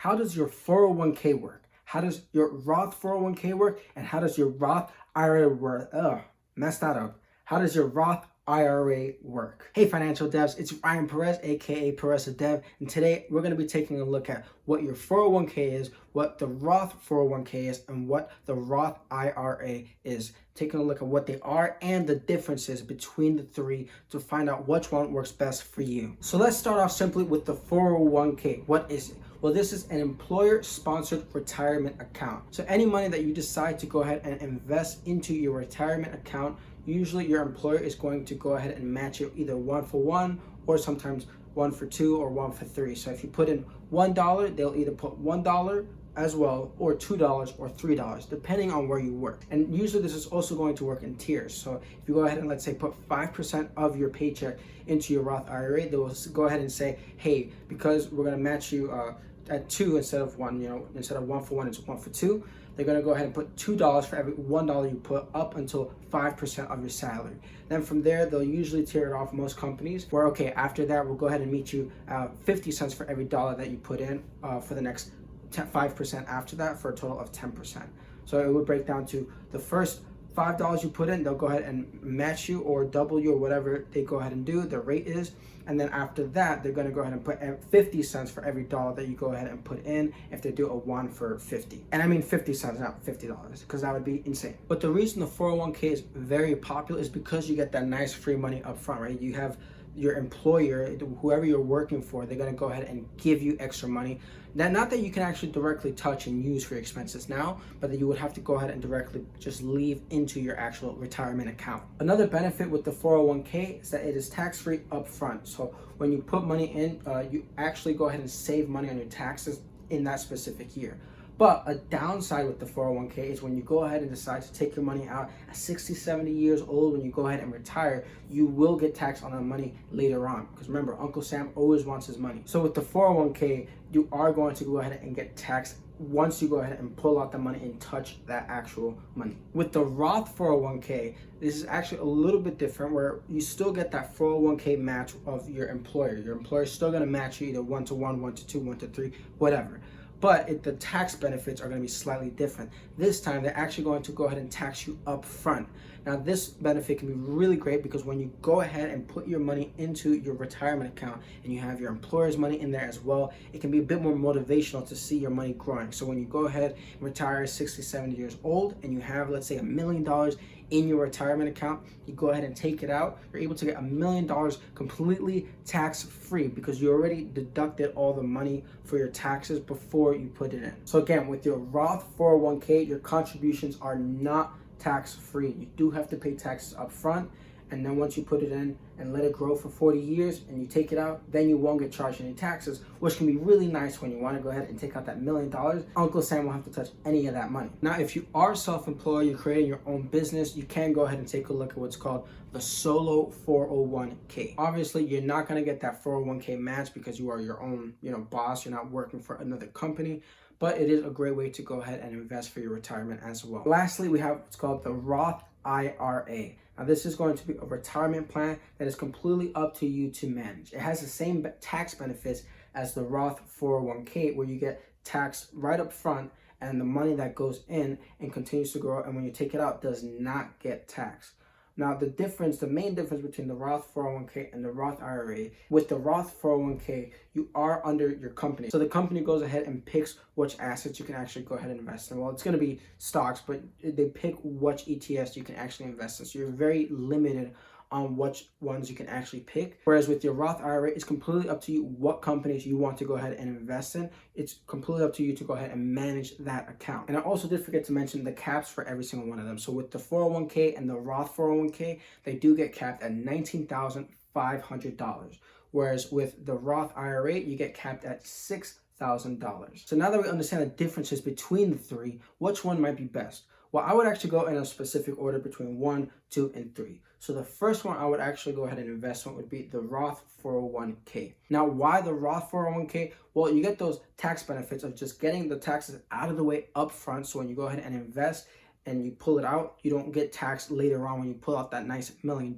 how does your 401k work? How does your Roth 401k work? And how does your Roth IRA work? Messed that up. How does your Roth IRA work? Hey financial devs, it's Ryan Perez, aka Perez the Dev, and today we're going to be taking a look at what your 401k is, what the Roth 401k is, and what the Roth IRA is. Taking a look at what they are and the differences between the three to find out which one works best for you. So let's start off simply with the 401k. What is it? Well, this is an employer-sponsored retirement account. So any money that you decide to go ahead and invest into your retirement account, usually your employer is going to go ahead and match it either 1-for-1 or sometimes 1-for-2 or 1-for-3. So if you put in $1, they'll either put $1 as well, or $2 or $3, depending on where you work. And usually this is also going to work in tiers. So if you go ahead and let's say put 5% of your paycheck into your Roth IRA, they will go ahead and say, hey, because we're gonna match you at 2 instead of 1, instead of 1-for-1, it's 1-for-2. They're gonna go ahead and put $2 for every $1 you put up until 5% of your salary. Then from there, they'll usually tier it off, most companies, where okay, after that, we'll go ahead and meet you 50 cents for every dollar that you put in for the next 5% after that, for a total of 10%. So it would break down to the first $5 you put in, they'll go ahead and match you or double you or whatever they go ahead and do, the rate is. And then after that, they're going to go ahead and put 50 cents for every dollar that you go ahead and put in if they do a 1 for 50. And I mean 50 cents, not $50, because that would be insane. But the reason the 401k is very popular is because you get that nice free money up front, right? You have your employer, whoever you're working for, they're going to go ahead and give you extra money. Not that you can actually directly touch and use for your expenses now, but that you would have to go ahead and directly just leave into your actual retirement account. Another benefit with the 401k is that it is tax-free upfront. So when you put money in, you actually go ahead and save money on your taxes in that specific year. But a downside with the 401k is when you go ahead and decide to take your money out at 60, 70 years old, when you go ahead and retire, you will get taxed on that money later on. Because remember, Uncle Sam always wants his money. So with the 401k, you are going to go ahead and get taxed once you go ahead and pull out the money and touch that actual money. With the Roth 401k, this is actually a little bit different, where you still get that 401k match of your employer. Your employer is still going to match you either 1-to-1, 1-to-2, 1-to-3, whatever. But the tax benefits are going to be slightly different. This time, they're actually going to go ahead and tax you up front. Now, this benefit can be really great because when you go ahead and put your money into your retirement account and you have your employer's money in there as well, it can be a bit more motivational to see your money growing. So when you go ahead and retire 60, 70 years old and you have, let's say, $1 million in your retirement account, you go ahead and take it out, you're able to get $1 million completely tax-free because you already deducted all the money for your taxes before you put it in. So again, with your Roth 401k, your contributions are not tax-free. You do have to pay taxes up front, and then once you put it in and let it grow for 40 years and you take it out, then you won't get charged any taxes, which can be really nice when you want to go ahead and take out that $1 million. Uncle Sam won't have to touch any of that money. Now, if you are self-employed, you're creating your own business, you can go ahead and take a look at what's called the solo 401k. Obviously, you're not going to get that 401k match because you are your own, boss. You're not working for another company. But it is a great way to go ahead and invest for your retirement as well. Lastly, we have what's called the Roth IRA. Now, this is going to be a retirement plan that is completely up to you to manage. It has the same tax benefits as the Roth 401k, where you get taxed right up front, and the money that goes in and continues to grow, and when you take it out, does not get taxed. Now, the main difference between the Roth 401k and the Roth IRA, with the Roth 401k, you are under your company. So the company goes ahead and picks which assets you can actually go ahead and invest in. Well, it's going to be stocks, but they pick which ETFs you can actually invest in. So you're very limited on which ones you can actually pick. Whereas with your Roth IRA, it's completely up to you what companies you want to go ahead and invest in. It's completely up to you to go ahead and manage that account. And I also did forget to mention the caps for every single one of them. So with the 401k and the Roth 401k, they do get capped at $19,500. Whereas with the Roth IRA, you get capped at $6,000. So now that we understand the differences between the three, which one might be best? Well, I would actually go in a specific order between 1, 2, and 3. So the first one I would actually go ahead and invest in would be the Roth 401k. Now, why the Roth 401k? Well, you get those tax benefits of just getting the taxes out of the way up front. So when you go ahead and invest and you pull it out, you don't get taxed later on when you pull out that nice $1 million.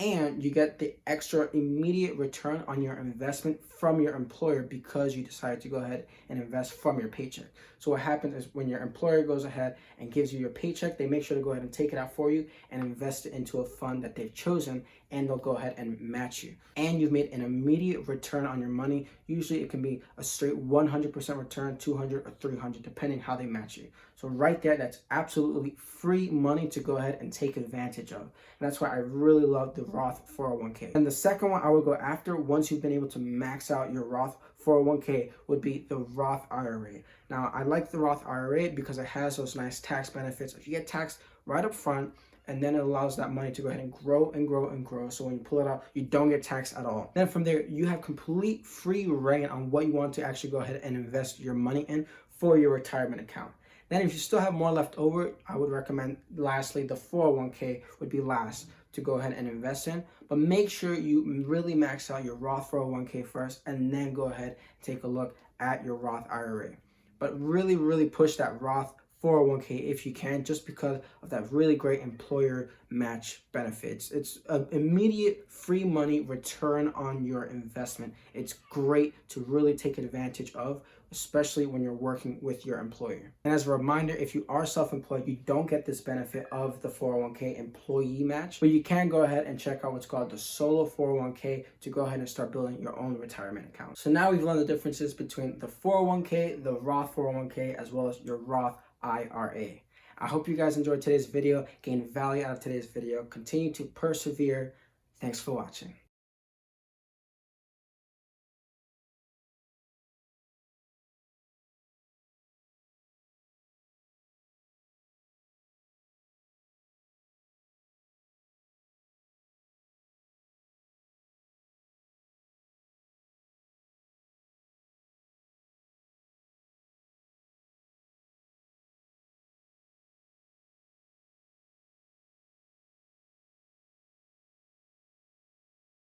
and you get the extra immediate return on your investment from your employer because you decided to go ahead and invest from your paycheck. So what happens is when your employer goes ahead and gives you your paycheck, they make sure to go ahead and take it out for you and invest it into a fund that they've chosen, and they'll go ahead and match you. And you've made an immediate return on your money. Usually it can be a straight 100% return, 200 or 300, depending how they match you. So right there, that's absolutely free money to go ahead and take advantage of. And that's why I really love the Roth 401k. And the second one I would go after, once you've been able to max out your Roth 401k, would be the Roth IRA. Now, I like the Roth IRA because it has those nice tax benefits. If you get taxed right up front, and then it allows that money to go ahead and grow and grow and grow. So when you pull it out, you don't get taxed at all. Then from there, you have complete free reign on what you want to actually go ahead and invest your money in for your retirement account. Then if you still have more left over, I would recommend lastly, the 401k would be last to go ahead and invest in. But make sure you really max out your Roth 401k first, and then go ahead and take a look at your Roth IRA. But really, really push that Roth 401k if you can, just because of that really great employer match benefits. It's an immediate free money return on your investment. It's great to really take advantage of, especially when you're working with your employer. And as a reminder, if you are self-employed, you don't get this benefit of the 401k employee match, but you can go ahead and check out what's called the solo 401k to go ahead and start building your own retirement account. So now we've learned the differences between the 401k, the Roth 401k, as well as your Roth IRA. I hope you guys enjoyed today's video, gained value out of today's video. Continue to persevere. Thanks for watching.